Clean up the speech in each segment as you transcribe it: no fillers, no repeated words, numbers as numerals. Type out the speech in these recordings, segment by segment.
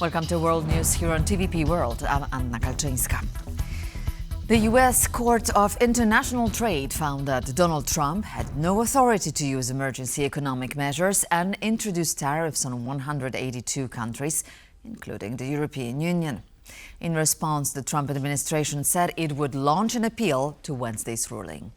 Welcome to World News here on TVP World. I'm Anna Kalczyńska. The U.S. Court of International Trade found that Donald Trump had no authority to use emergency economic measures and introduce tariffs on 182 countries, including the European Union. In response, the Trump administration said it would launch an appeal to Wednesday's ruling.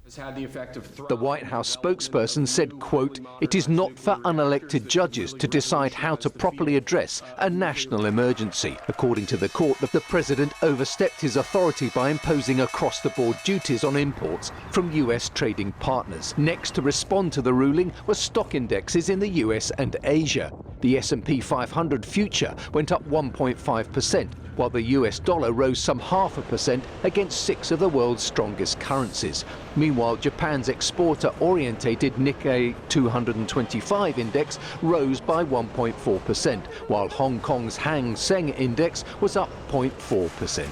The White House spokesperson said, quote, "It is not for unelected judges to decide how to properly address a national emergency." According to the court, the president overstepped his authority by imposing across-the-board duties on imports from U.S. trading partners. Next to respond to the ruling were stock indexes in the U.S. and Asia. The S&P 500 future went up 1.5%, while the US dollar rose some 0.5% against 6 of the world's strongest currencies. Meanwhile, Japan's exporter-orientated Nikkei 225 index rose by 1.4%, while Hong Kong's Hang Seng index was up 0.4%.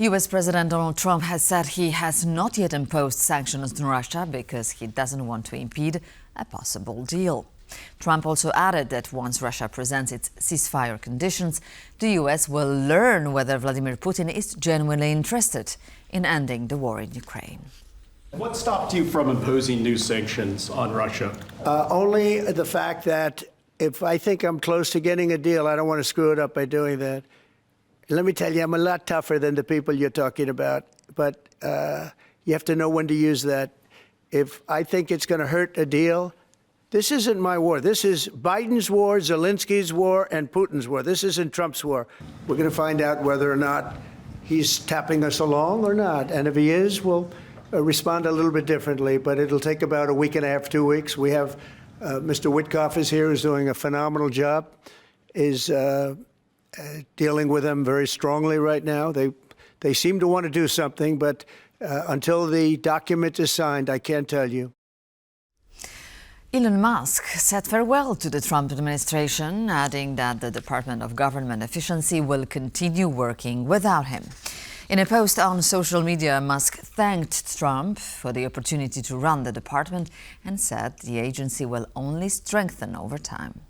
US President Donald Trump has said he has not yet imposed sanctions on Russia because he doesn't want to impede a possible deal. Trump also added that once Russia presents its ceasefire conditions, the US will learn whether Vladimir Putin is genuinely interested in ending the war in Ukraine. What stopped you from imposing new sanctions on Russia? Only the fact that if I think I'm close to getting a deal, I don't want to screw it up by doing that. Let me tell you, I'm a lot tougher than the people you're talking about, but you have to know when to use that. If I think it's going to hurt a deal, this isn't my war. This is Biden's war, Zelensky's war, and Putin's war. This isn't Trump's war. We're going to find out whether or not he's tapping us along or not. And if he is, we'll respond a little bit differently. But it'll take about a week and a half, 2 weeks. We have Mr. Witkoff is here, who's doing a phenomenal job, is dealing with them very strongly right now. They seem to want to do something, but until the document is signed, I can't tell you. Elon Musk said farewell to the Trump administration, adding that the Department of Government Efficiency will continue working without him. In a post on social media, Musk thanked Trump for the opportunity to run the department and said the agency will only strengthen over time.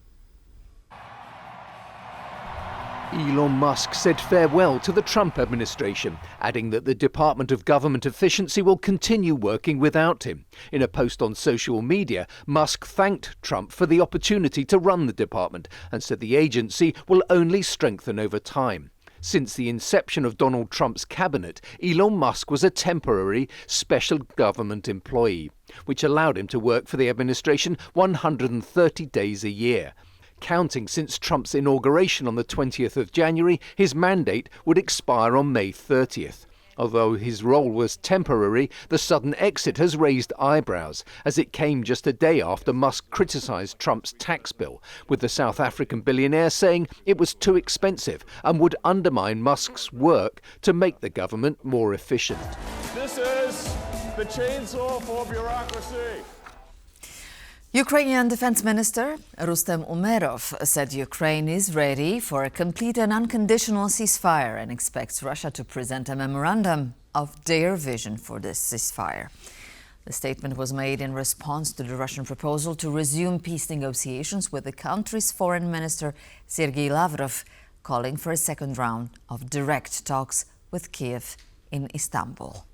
Elon Musk said farewell to the Trump administration, adding that the Department of Government Efficiency will continue working without him. In a post on social media, Musk thanked Trump for the opportunity to run the department and said the agency will only strengthen over time. Since the inception of Donald Trump's cabinet, Elon Musk was a temporary special government employee, which allowed him to work for the administration 130 days a year. Counting since Trump's inauguration on the 20th of January, his mandate would expire on May 30th. Although his role was temporary, the sudden exit has raised eyebrows, as it came just a day after Musk criticised Trump's tax bill, with the South African billionaire saying it was too expensive and would undermine Musk's work to make the government more efficient. This is the chainsaw for bureaucracy. Ukrainian Defense Minister Rustem Umerov said Ukraine is ready for a complete and unconditional ceasefire and expects Russia to present a memorandum of their vision for this ceasefire. The statement was made in response to the Russian proposal to resume peace negotiations with the country's foreign minister Sergei Lavrov, calling for a second round of direct talks with Kiev in Istanbul.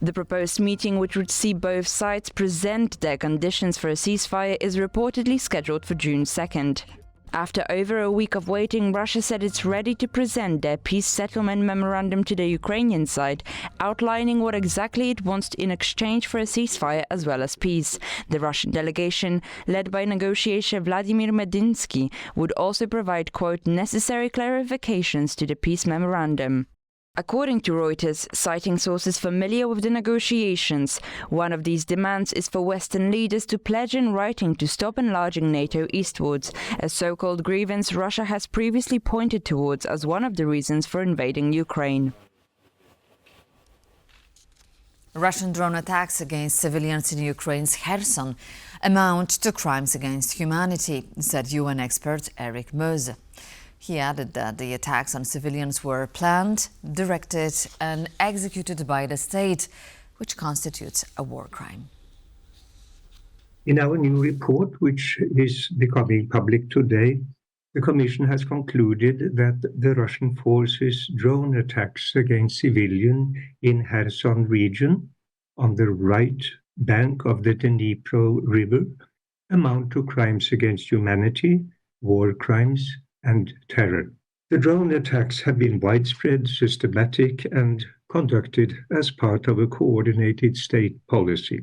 The proposed meeting, which would see both sides present their conditions for a ceasefire, is reportedly scheduled for June 2nd. After over a week of waiting, Russia said it's ready to present their peace settlement memorandum to the Ukrainian side, outlining what exactly it wants in exchange for a ceasefire as well as peace. The Russian delegation, led by negotiator Vladimir Medinsky, would also provide, quote, necessary clarifications to the peace memorandum. According to Reuters, citing sources familiar with the negotiations, one of these demands is for Western leaders to pledge in writing to stop enlarging NATO eastwards, a so-called grievance Russia has previously pointed towards as one of the reasons for invading Ukraine. Russian drone attacks against civilians in Ukraine's Kherson amount to crimes against humanity, said UN expert Eric Moese. He added that the attacks on civilians were planned, directed and executed by the state, which constitutes a war crime. In our new report, which is becoming public today, the Commission has concluded that the Russian forces' drone attacks against civilians in Kherson region on the right bank of the Dnipro River amount to crimes against humanity, war crimes, and terror. The drone attacks have been widespread, systematic, and conducted as part of a coordinated state policy.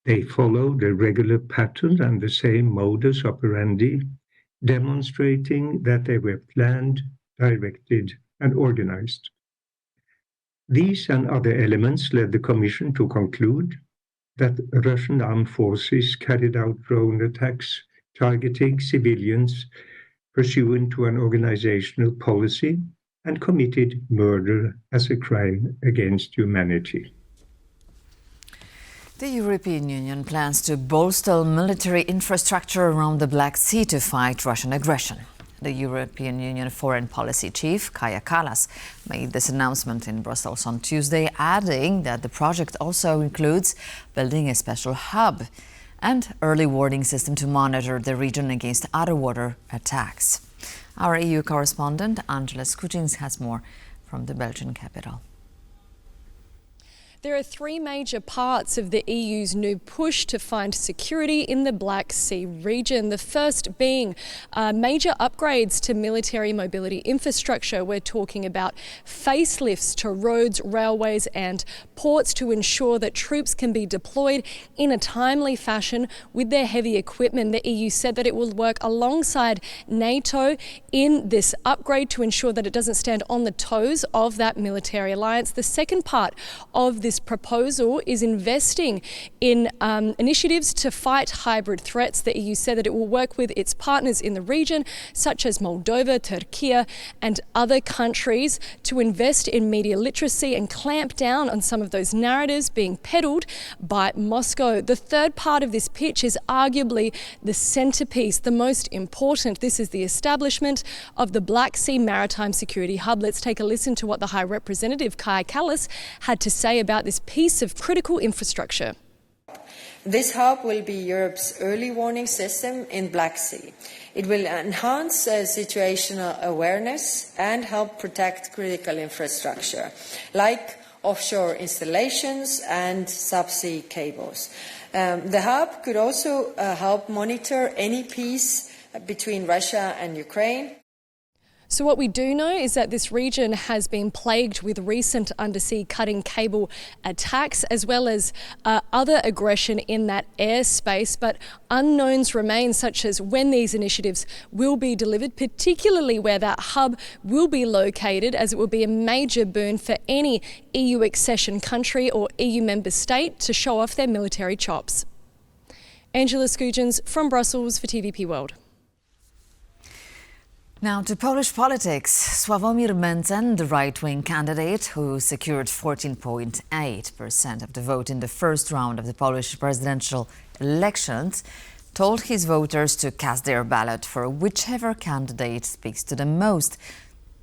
They follow the regular pattern and the same modus operandi, demonstrating that they were planned, directed, and organized. These and other elements led the Commission to conclude that Russian armed forces carried out drone attacks targeting civilians pursuant to an organizational policy and committed murder as a crime against humanity. The European Union plans to bolster military infrastructure around the Black Sea to fight Russian aggression. The European Union Foreign Policy Chief, Kaja Kallas, made this announcement in Brussels on Tuesday, adding that the project also includes building a special hub and early warning system to monitor the region against underwater attacks. Our EU correspondent, Angela Skujins, has more from the Belgian capital. There are three major parts of the EU's new push to find security in the Black Sea region. The first being major upgrades to military mobility infrastructure. We're talking about facelifts to roads, railways and ports to ensure that troops can be deployed in a timely fashion with their heavy equipment. The EU said that it will work alongside NATO in this upgrade to ensure that it doesn't stand on the toes of that military alliance. The second part of this proposal is investing in initiatives to fight hybrid threats. The EU said that it will work with its partners in the region, such as Moldova, Turkey, and other countries, to invest in media literacy and clamp down on some of those narratives being peddled by Moscow. The third part of this pitch is arguably the centerpiece, the most important. This is the establishment of the Black Sea Maritime Security Hub. Let's take a listen to what the High Representative Kaja Kallas had to say about this piece of critical infrastructure. This hub will be Europe's early warning system in Black Sea. It will enhance situational awareness and help protect critical infrastructure, like offshore installations and subsea cables. The hub could also help monitor any peace between Russia and Ukraine. So what we do know is that this region has been plagued with recent undersea cutting cable attacks, as well as other aggression in that airspace. But unknowns remain, such as when these initiatives will be delivered, particularly where that hub will be located, as it will be a major boon for any EU accession country or EU member state to show off their military chops. Angela Skujins from Brussels for TVP World. Now to Polish politics. Sławomir Mencen, the right-wing candidate who secured 14.8% of the vote in the first round of the Polish presidential elections, told his voters to cast their ballot for whichever candidate speaks to them most.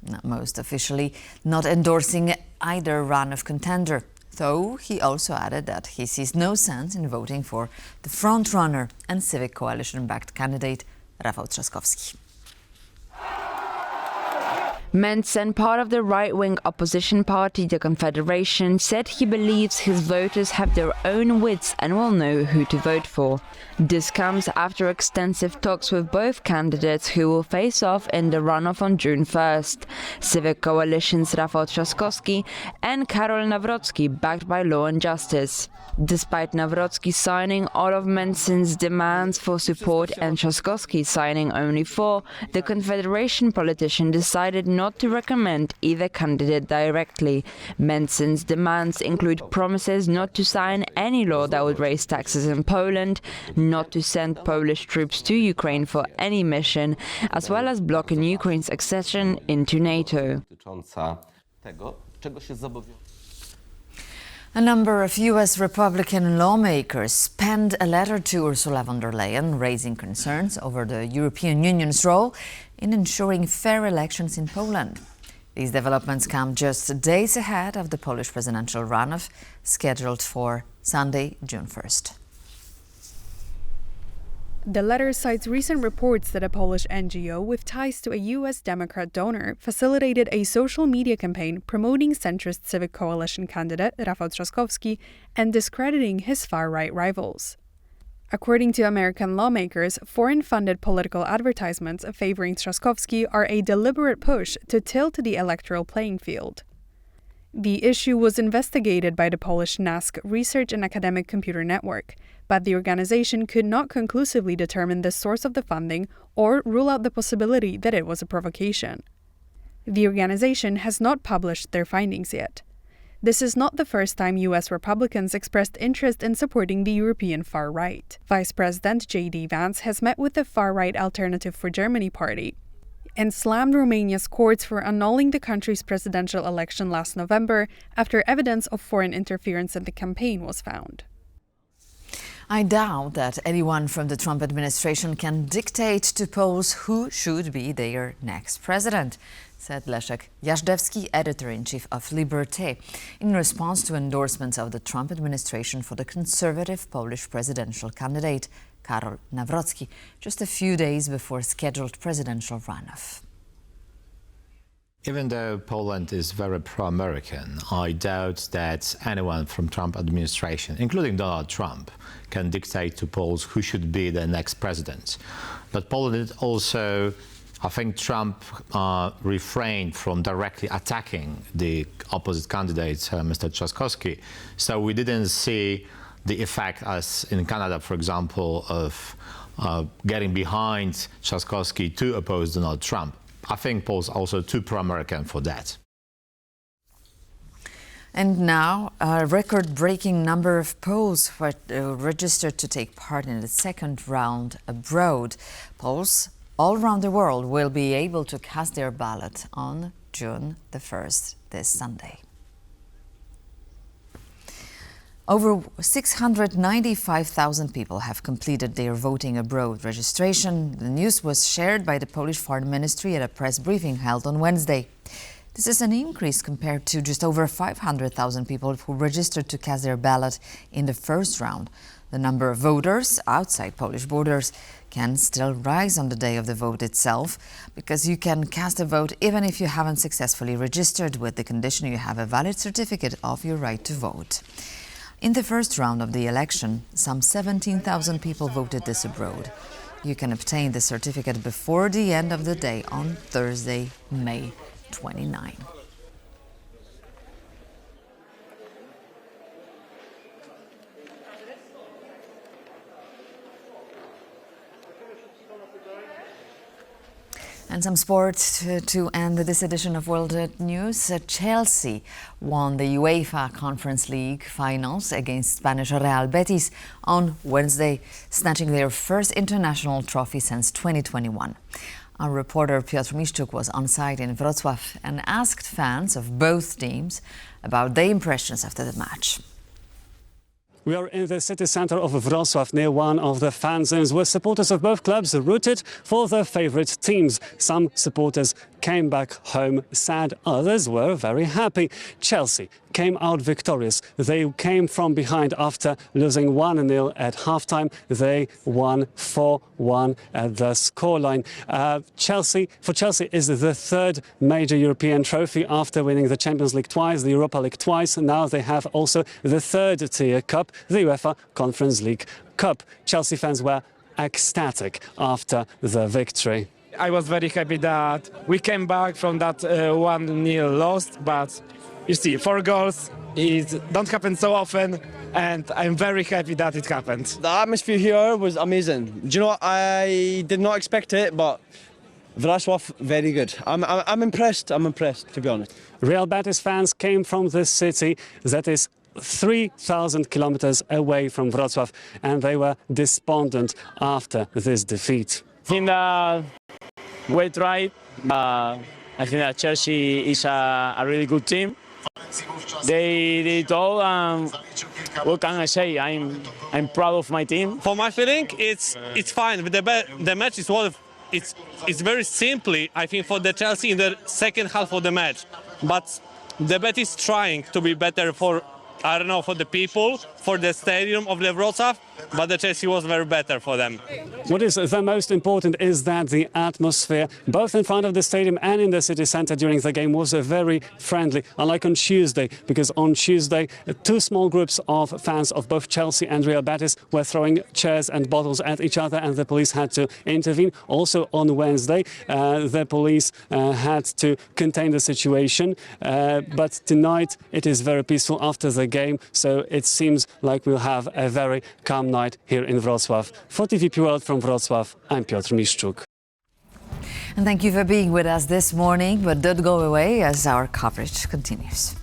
Not most officially, not endorsing either run-off contender, though he also added that he sees no sense in voting for the front-runner and Civic Coalition-backed candidate Rafał Trzaskowski. Mencen, part of the right-wing opposition party, the Confederation, said he believes his voters have their own wits and will know who to vote for. This comes after extensive talks with both candidates who will face off in the runoff on June 1st. Civic Coalition's Rafał Trzaskowski and Karol Nawrocki, backed by Law and Justice. Despite Nawrocki signing all of Mencen's demands for support and Trzaskowski signing only 4, the Confederation politician decided not to recommend either candidate directly. Mencen's demands include promises not to sign any law that would raise taxes in Poland, not to send Polish troops to Ukraine for any mission, as well as blocking Ukraine's accession into NATO. A number of U.S. Republican lawmakers penned a letter to Ursula von der Leyen raising concerns over the European Union's role in ensuring fair elections in Poland. These developments come just days ahead of the Polish presidential runoff scheduled for Sunday, June 1st. The letter cites recent reports that a Polish NGO with ties to a U.S. Democrat donor facilitated a social media campaign promoting centrist Civic Coalition candidate Rafał Trzaskowski and discrediting his far-right rivals. According to American lawmakers, foreign-funded political advertisements favoring Trzaskowski are a deliberate push to tilt the electoral playing field. The issue was investigated by the Polish NASK Research and Academic Computer Network, but the organization could not conclusively determine the source of the funding or rule out the possibility that it was a provocation. The organization has not published their findings yet. This is not the first time U.S. Republicans expressed interest in supporting the European far right. Vice President J.D. Vance has met with the far-right Alternative for Germany party and slammed Romania's courts for annulling the country's presidential election last November after evidence of foreign interference in the campaign was found. I doubt that anyone from the Trump administration can dictate to Poles who should be their next president, said Leszek Jażdżewski, editor-in-chief of Liberté, in response to endorsements of the Trump administration for the conservative Polish presidential candidate, Karol Nawrocki, just a few days before scheduled presidential runoff. Even though Poland is very pro-American, I doubt that anyone from Trump administration, including Donald Trump, can dictate to Poles who should be the next president. But Poland also, I think Trump refrained from directly attacking the opposite candidate, Mr. Trzaskowski. So we didn't see the effect as in Canada, for example, of getting behind Trzaskowski to oppose Donald Trump. I think Poles are also too pro-American for that. And now, a record-breaking number of Poles were registered to take part in the second round abroad. Poles all around the world will be able to cast their ballot on June the 1st, this Sunday. Over 695,000 people have completed their voting abroad registration. The news was shared by the Polish Foreign Ministry at a press briefing held on Wednesday. This is an increase compared to just over 500,000 people who registered to cast their ballot in the first round. The number of voters outside Polish borders can still rise on the day of the vote itself, because you can cast a vote even if you haven't successfully registered, with the condition you have a valid certificate of your right to vote. In the first round of the election, some 17,000 people voted this abroad. You can obtain the certificate before the end of the day on Thursday, May 29. And some sport to end this edition of World News. Chelsea won the UEFA Conference League finals against Spanish Real Betis on Wednesday, snatching their first international trophy since 2021. Our reporter Piotr Miszczuk was on site in Wrocław and asked fans of both teams about their impressions after the match. We are in the city centre of Wrocław, near one of the fan zones, where supporters of both clubs rooted for their favourite teams. Some supporters came back home sad, others were very happy. Chelsea came out victorious. They came from behind after losing 1-0 at half-time. They won 4-1 at the scoreline. For Chelsea is the third major European trophy after winning the Champions League twice, the Europa League twice. Now they have also the third-tier cup, the UEFA Conference League Cup. Chelsea fans were ecstatic after the victory. I was very happy that we came back from that 1-0 loss, but you see, 4 goals, it don't happen so often, and I'm very happy that it happened. The atmosphere here was amazing. Do you know what? I did not expect it, but Wrocław, very good. I'm impressed, to be honest. Real Betis fans came from this city that is 3,000 kilometers away from Wrocław, and they were despondent after this defeat. I think that we tried. I think that Chelsea is a really good team. They did all. What can I say? I'm proud of my team. For my feeling, it's fine. The match is it's very simply, I think, for the Chelsea in the second half of the match. But the bet is trying to be better for, I don't know, for the people, for the stadium of the Wrocław, but the Chelsea was very better for them. What is the most important is that the atmosphere, both in front of the stadium and in the city centre during the game, was very friendly, unlike on Tuesday, because on Tuesday, two small groups of fans of both Chelsea and Real Betis were throwing chairs and bottles at each other, and the police had to intervene. Also on Wednesday, the police had to contain the situation, but tonight it is very peaceful after the game, so it seems like we'll have a very calm night here in Wrocław. For TVP World from Wrocław, I'm Piotr Miszczuk. And thank you for being with us this morning, but don't go away as our coverage continues.